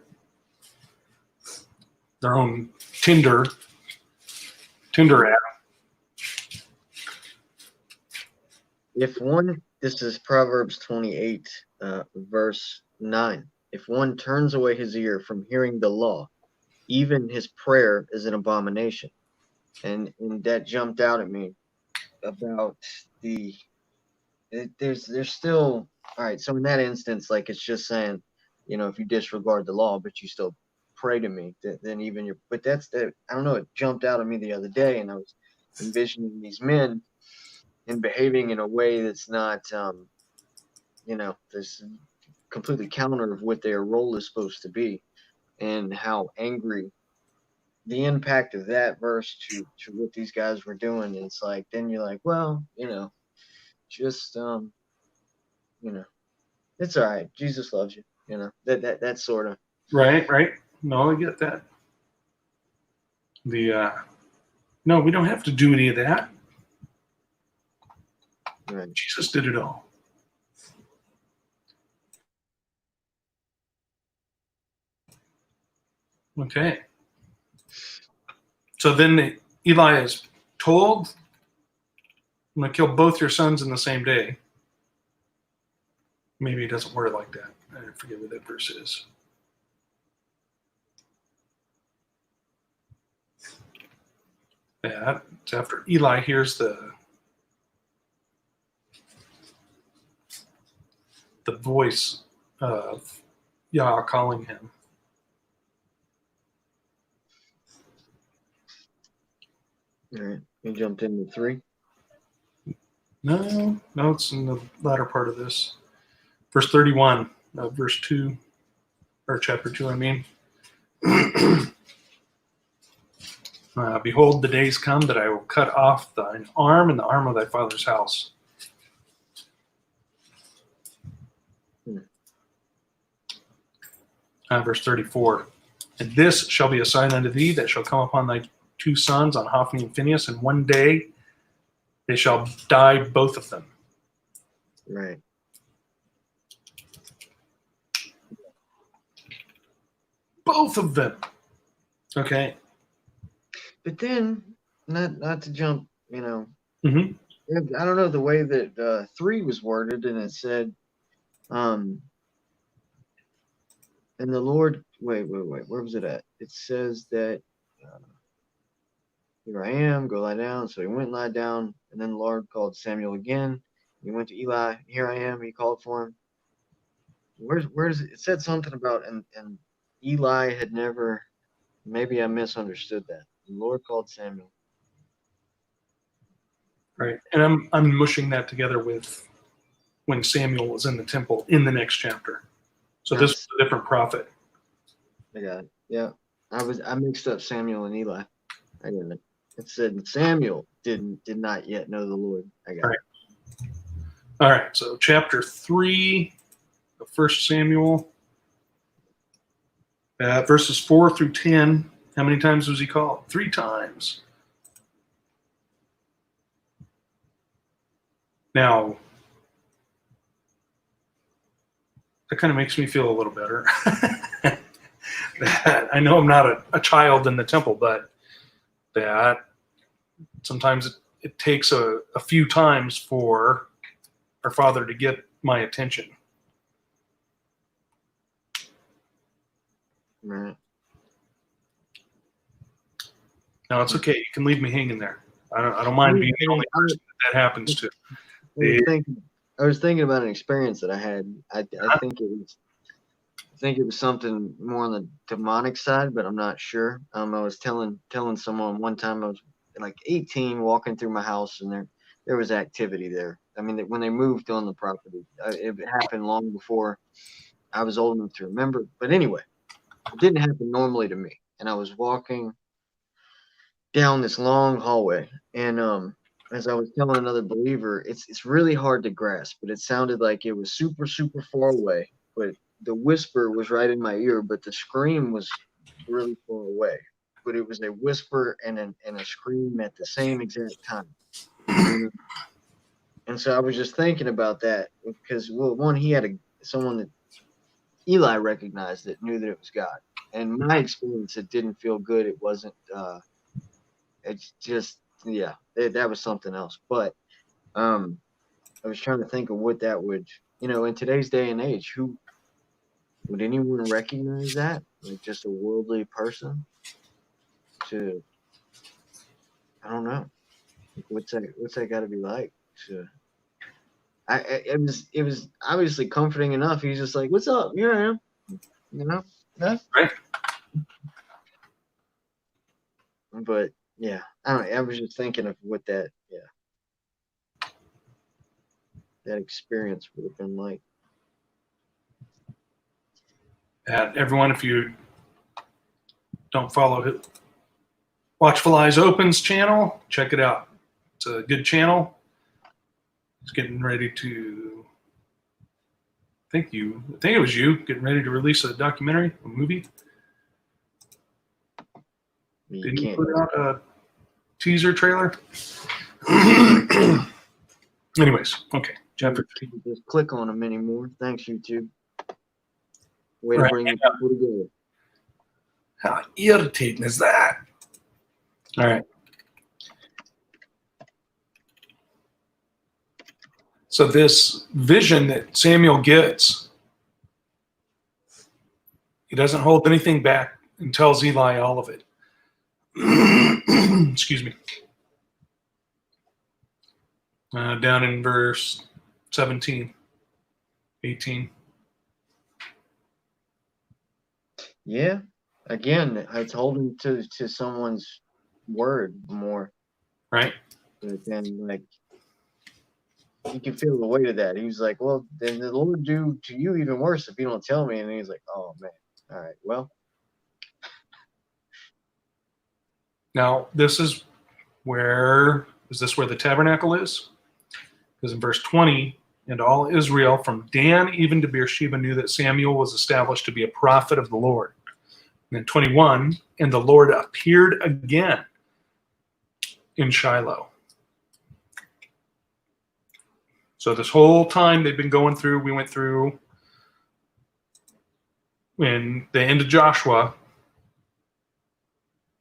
their own Tinder app. This is Proverbs 28, verse 9. If one turns away his ear from hearing the law, even his prayer is an abomination. And that jumped out at me about there's still, all right. So in that instance, like it's just saying, if you disregard the law, but you still pray to me, then even but I don't know, it jumped out at me the other day, and I was envisioning these men and behaving in a way that's not, this completely counter of what their role is supposed to be, and how angry the impact of that verse to what these guys were doing. It's like, then you're like, well, just, it's all right. Jesus loves you. That sort of. Right. No, I get that. No, we don't have to do any of that. Right. Jesus did it all. Okay. So then Eli is told, I'm going to kill both your sons in the same day. Maybe he doesn't word it like that. I forget what that verse is. Yeah, it's after Eli hears the voice of Yah calling him. All right. You jumped into 3. No, it's in the latter part of this. Verse 31, verse 2, or chapter 2, I mean. Behold, the days come that I will cut off thine arm and the arm of thy father's house. Verse 34. And this shall be a sign unto thee that shall come upon thy two sons, on Hophni and Phinehas, and one day they shall die, both of them. Right. Both of them. Okay. But then, not to jump, you know, Mm-hmm. I don't know the way that 3 was worded, and it said, and the Lord, wait, where was it at? It says that, here I am, go lie down. So he went and lied down, and then the Lord called Samuel again. He went to Eli, here I am, he called for him. Where's it said something about, and Eli had never, maybe I misunderstood that. The Lord called Samuel. Right. And I'm mushing that together with when Samuel was in the temple in the next chapter. So this was a different prophet. I got it. Yeah. I mixed up Samuel and Eli. I didn't. It said Samuel did not yet know the Lord. I got it. All right. So chapter 3 of 1 Samuel, verses 4 through 10. How many times was he called? 3 times. Now, that kind of makes me feel a little better. I know I'm not a child in the temple, but that sometimes it takes a few times for our Father to get my attention. Right. Now it's okay. You can leave me hanging there. I don't mind being the only person that happens to. I was thinking about an experience that I had. I think it was something more on the demonic side, but I'm not sure. I was telling someone one time I was like 18, walking through my house, and there was activity there. I mean, when they moved on the property, it happened long before I was old enough to remember. But anyway, it didn't happen normally to me, and I was walking down this long hallway, and as I was telling another believer, it's really hard to grasp, but it sounded like it was super, super far away. But the whisper was right in my ear, but the scream was really far away. But it was a whisper and a scream at the same exact time. And so I was just thinking about that because, well, one, he had someone that Eli recognized that knew that it was God. And my experience, it didn't feel good. It wasn't, it's just, yeah, that was something else. But I was trying to think of what that would, in today's day and age, who would anyone recognize that? Like just a worldly person? I don't know. What's that got to be like? It was obviously comforting enough. He's just like, "What's up? Here I am." Yeah. Right. But yeah, I don't know. I was just thinking of what that experience would have been like. Everyone, if you don't follow Watchful Eyes Open's channel, check it out. It's a good channel. It's getting ready to, I think it was you, getting ready to release a documentary, a movie. Didn't you put out a teaser trailer? Anyways, okay. Chapter 3. Just click on them anymore. Thanks, YouTube. Way to bring people together. How irritating is that? All right. So this vision that Samuel gets, he doesn't hold anything back and tells Eli all of it. Excuse me. Down in verse 17, 18. Yeah. Again, it's holding to someone's word more. Right. But then, like, you can feel the weight of that. He was like, well, then the Lord do to you even worse if you don't tell me. And he's like, oh, man. All right, well. Now, is this where the tabernacle is? Because in verse 20, and all Israel from Dan even to Beersheba knew that Samuel was established to be a prophet of the Lord. And then 21, and the Lord appeared again in Shiloh. So this whole time they've been going through, we went through in the end of Joshua.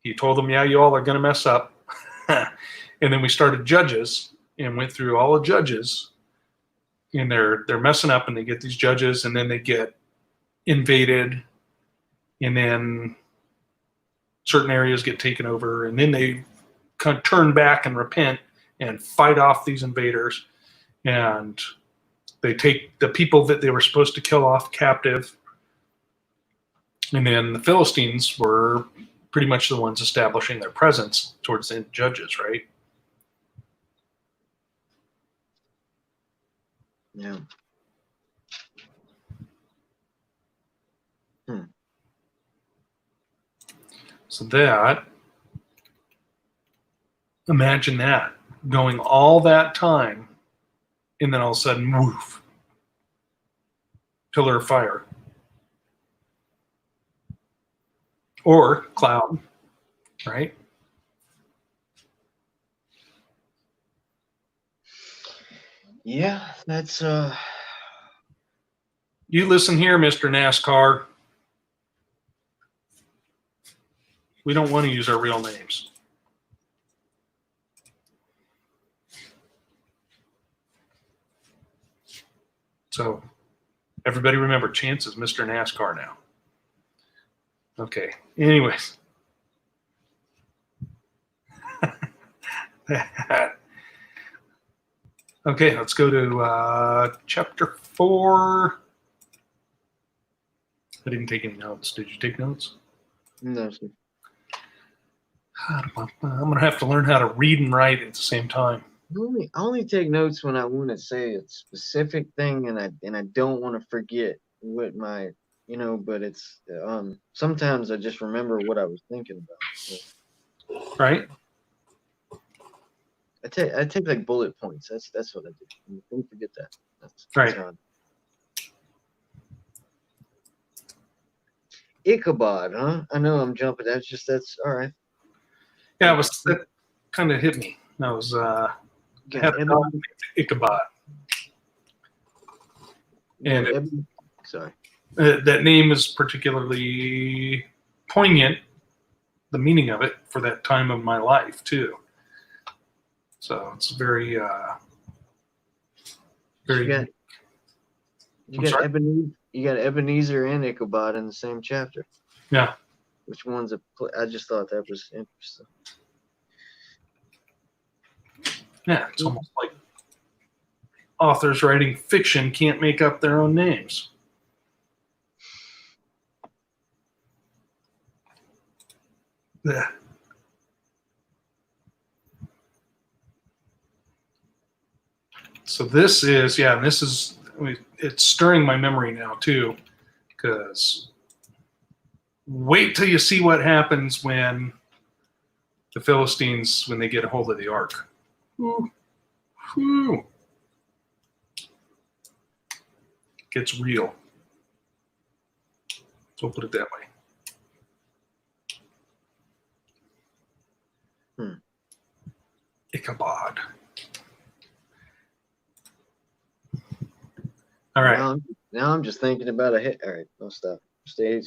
He told them, yeah, you all are going to mess up. And then we started Judges and went through all the Judges. And they're messing up, and they get these judges, and then they get invaded, and then certain areas get taken over, and then they kind of turn back and repent and fight off these invaders, and they take the people that they were supposed to kill off captive, and then the Philistines were pretty much the ones establishing their presence towards the end of Judges, right? Yeah. So imagine that, going all that time, and then all of a sudden, woof, pillar of fire. Or cloud, right? Yeah, that's You listen here, Mr. NASCAR. We don't want to use our real names. So everybody remember, Chance is Mr. NASCAR now. Okay. Anyways. Okay, let's go to chapter 4. I didn't take any notes. Did you take notes? no, sir. I'm going to have to learn how to read and write at the same time. I only take notes when I want to say a specific thing, and I don't want to forget what my but it's sometimes I just remember what I was thinking about. So. Right? I take like bullet points. That's what I do. Don't forget that. That's right. how Ichabod, huh? I know I'm jumping. That's all right. Yeah, that kind of hit me. That was had a dog named Ichabod. And sorry. That name is particularly poignant, the meaning of it, for that time of my life, too. So it's very, very. You got Ebenezer and Ichabod in the same chapter. Yeah. Which one's I just thought that was interesting. Yeah, it's almost like authors writing fiction can't make up their own names. Yeah. So this is, and this is, it's stirring my memory now too, because wait till you see what happens when the Philistines, when they get a hold of the ark. Whew. Gets real. So we'll put it that way. Ichabod. All right. Now I'm just thinking about a hit. All right, I'll stop. Stay.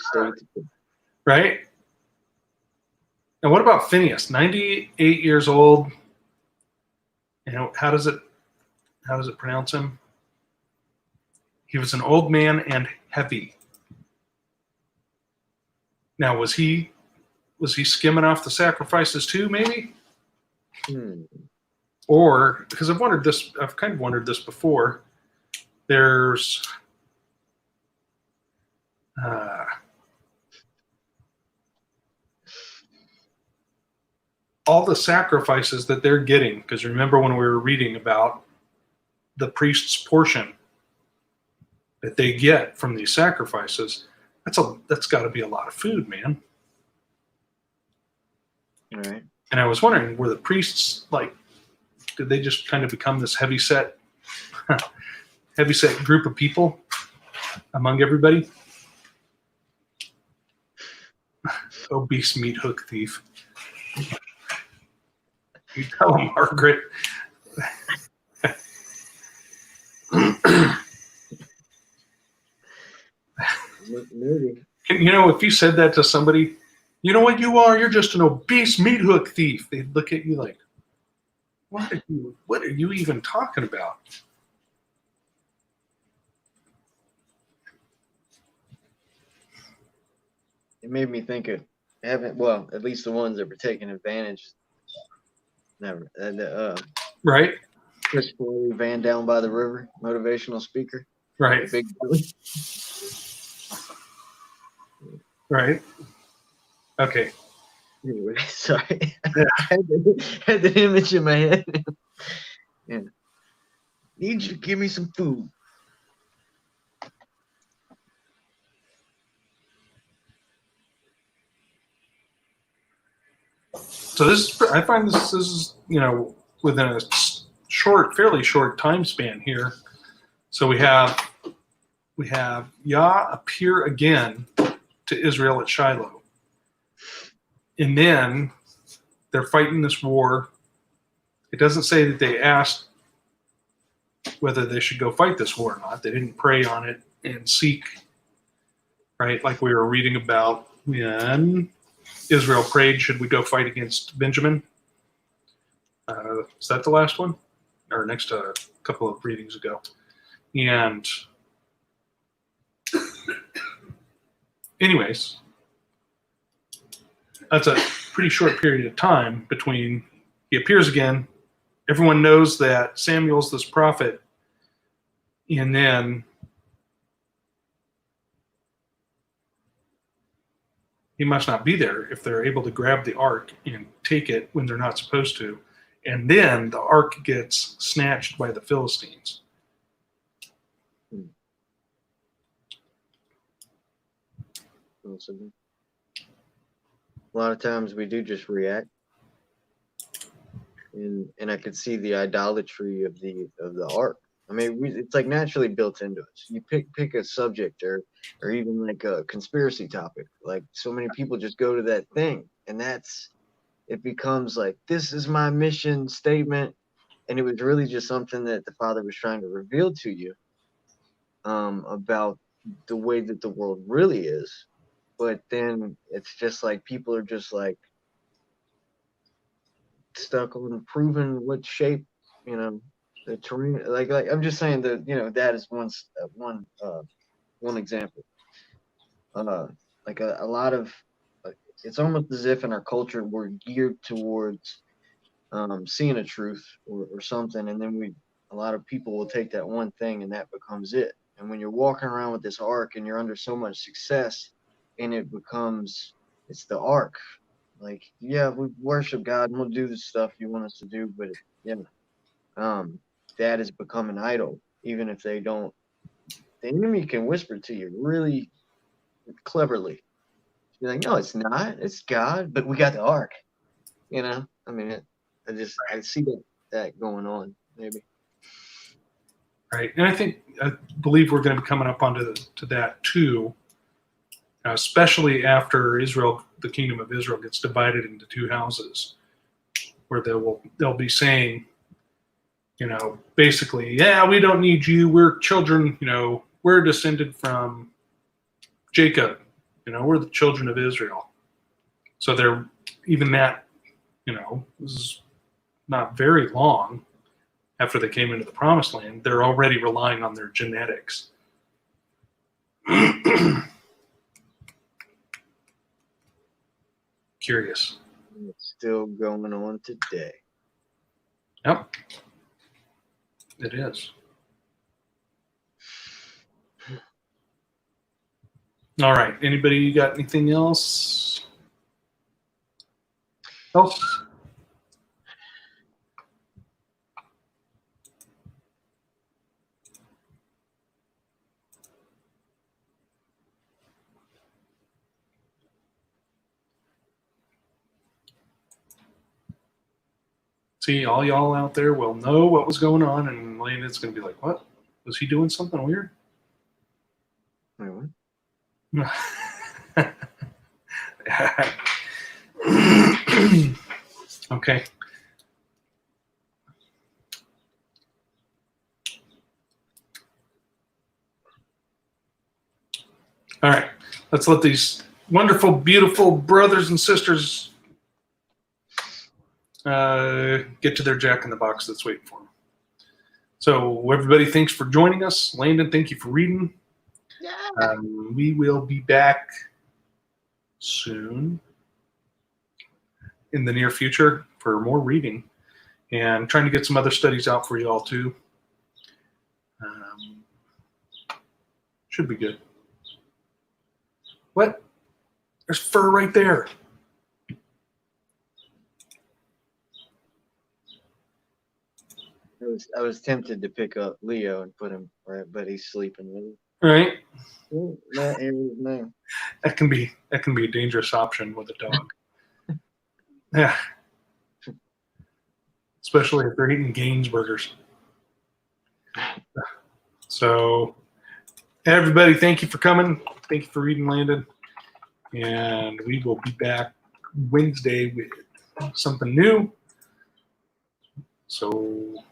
Right. And what about Phineas? 98 years old. How does it pronounce him? He was an old man and heavy. Now, was he skimming off the sacrifices too, maybe? Or, because I've kind of wondered this before, there's all the sacrifices that they're getting, because remember when we were reading about the priest's portion that they get from these sacrifices, that's got to be a lot of food, man. All right. And I was wondering, were the priests like, did they just kind of become this heavyset group of people among everybody? Obese meat hook thief. You tell him, Margaret. Maybe. You know, if you said that to somebody, you know what you are? You're just an obese meat hook thief. They'd look at you like, what are you even talking about? It made me think of well, at least the ones that were taking advantage. Never. Right? Chris Farley, Van Down by the River, motivational speaker. Right. Big Billy. Right. Okay. Anyway, sorry. Yeah. I had the image in my head. Yeah. Need you to give me some food. So I find this is, you know, within a fairly short time span here. So we have Yah appear again to Israel at Shiloh. And then they're fighting this war. It doesn't say that they asked whether they should go fight this war or not. They didn't pray on it and seek, right? Like we were reading about when Israel prayed, should we go fight against Benjamin? Is that the last one? Or next to a couple of readings ago. And anyways, that's a pretty short period of time between he appears again. Everyone knows that Samuel's this prophet. And then he must not be there if they're able to grab the ark and take it when they're not supposed to. And then the ark gets snatched by the Philistines. A lot of times we do just react. And I could see the idolatry of the ark. I mean, it's like naturally built into us. You pick a subject or even like a conspiracy topic. Like so many people just go to that thing, and it becomes like, this is my mission statement, and it was really just something that the Father was trying to reveal to you about the way that the world really is. But then it's just like people are just like stuck on proving what shape, you know, the terrain. Like I'm just saying that, you know, that is one example. Like a lot of, it's almost as if in our culture we're geared towards seeing a truth or something, and then a lot of people will take that one thing and that becomes it. And when you're walking around with this ark and you're under so much success, and it's the ark. Like, yeah, we worship God and we'll do the stuff you want us to do, but that has become an idol. Even if they don't, the enemy can whisper to you really cleverly. You're like, no, it's not. It's God, but we got the ark. You know, I mean, I see that going on maybe. Right. And I believe we're going to be coming up onto to that too, especially after the kingdom of Israel gets divided into two houses, where they'll be saying, you know, basically, yeah, we don't need you. We're children, you know, we're descended from Jacob, you know, we're the children of Israel. So they're even that, you know, this is not very long after they came into the promised land, they're already relying on their genetics. Curious. It's still going on today. Yep. It is. All right. Anybody got anything else? See, all y'all out there will know what was going on, and Landon's going to be like, what? Was he doing something weird? Wait, what? Okay. All right. Let's let these wonderful, beautiful brothers and sisters get to their Jack in the Box that's waiting for them. So everybody, thanks for joining us. Landon, thank you for reading. Yeah. We will be back soon in the near future for more reading and trying to get some other studies out for you all too. Should be good. What? There's fur right there. I was tempted to pick up Leo and put him right, but he's sleeping with him. Right? That is name. That can be a dangerous option with a dog. Yeah. Especially if they're eating Gaines burgers. So everybody, thank you for coming. Thank you for reading, Landon. And we will be back Wednesday with something new. So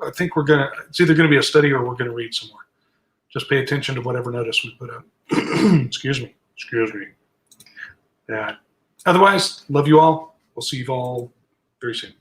I think it's either going to be a study or we're going to read some more. Just pay attention to whatever notice we put up. Excuse me. Yeah. Otherwise, love you all. We'll see you all very soon.